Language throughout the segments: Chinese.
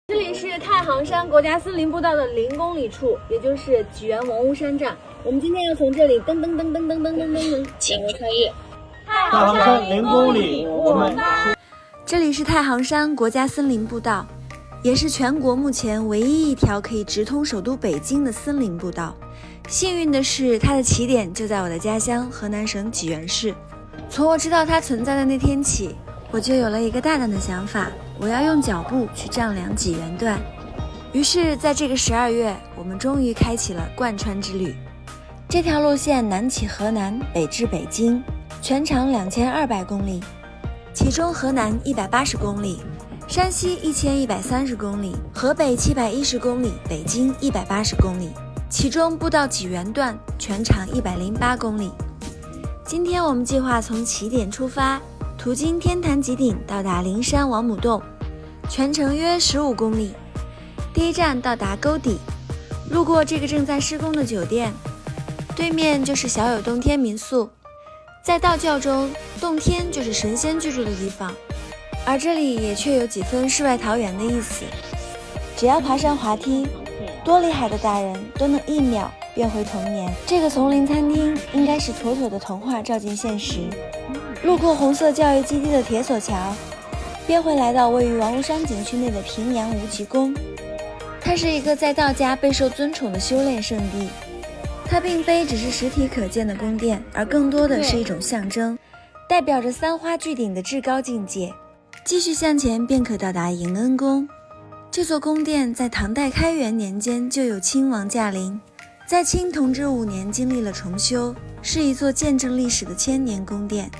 这里是太行山国家森林步道的0公里处，也就是济源王屋山站。我们今天要从这里噔噔噔噔噔噔噔噔前后穿越。太行山0公里，我们这里是太行山国家森林步道，也是全国目前唯一一条可以直通首都北京的森林步道。幸运的是，它的起点就在我的家乡河南省济源市。从我知道它存在的那天起，我就有了一个大胆的想法，我要用脚步去丈量济源段。于是在这个12月，我们终于开启了贯穿之旅。这条路线南起河南，北至北京，全长2200公里，其中河南180公里，山西1130公里，河北710公里，北京180公里，其中步道济源段全长108公里。今天我们计划从起点出发，途经天坛极顶到达灵山王母洞，全程约15公里。第一站到达沟底，路过这个正在施工的酒店，对面就是小有洞天民宿。在道教中，洞天就是神仙居住的地方，而这里也确有几分世外桃源的意思。只要爬上滑梯，多厉害的大人都能1秒变回童年。这个丛林餐厅应该是妥妥的童话照进现实。路过红色教育基地的铁索桥，便会来到位于王屋山景区内的平阳无极宫。它是一个在道家备受尊崇的修炼圣地，它并非只是实体可见的宫殿，而更多的是一种象征，代表着三花聚顶的至高境界。继续向前便可到达迎恩宫。这座宫殿在唐代开元年间就有亲王驾临，在清同治5年经历了重修，是一座见证历史的千年宫殿。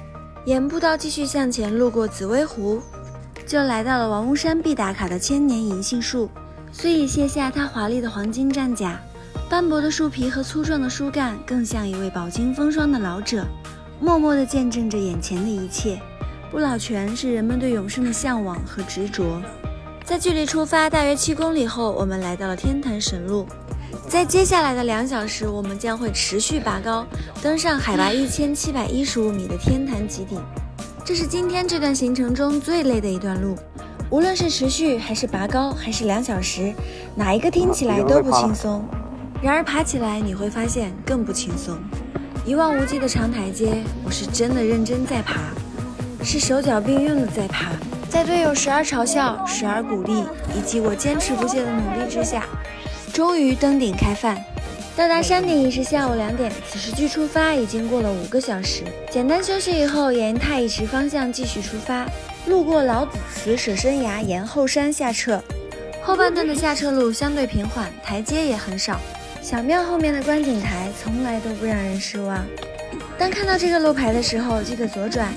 沿步道继续向前，路过紫薇湖，就来到了王屋山必打卡的千年银杏树。虽已卸下它华丽的黄金战甲，斑驳的树皮和粗壮的树干更像一位饱经风霜的老者，默默地见证着眼前的一切。不老泉是人们对永生的向往和执着。在距离出发大约7公里后，我们来到了天坛神路。在接下来的2小时，我们将会持续拔高，登上海拔1715米的天坛极顶。这是今天这段行程中最累的一段路，无论是持续还是拔高还是2小时，哪一个听起来都不轻松。然而爬起来你会发现更不轻松。一望无际的长台阶，我是真的认真在爬，是手脚并用的在爬。在队友时而嘲笑，时而鼓励，以及我坚持不懈的努力之下，终于登顶开饭。到达山顶已是下午2点，此时距出发已经过了5个小时。简单休息以后，沿太乙池方向继续出发，路过老子祠舍身崖，沿后山下撤。后半段的下撤路相对平缓，台阶也很少。小庙后面的观景台从来都不让人失望。当看到这个路牌的时候，记得左转。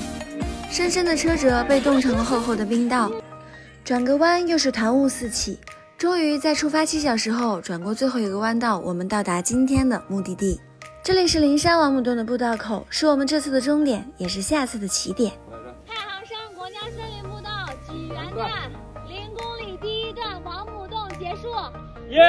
深深的车辙被冻成了厚厚的冰道，转个弯又是团雾四起。终于在出发7小时后，转过最后一个弯道，我们到达今天的目的地。这里是灵山王母洞的步道口，是我们这次的终点，也是下次的起点。太行山国家森林步道济源段0公里第1段王母洞结束。耶！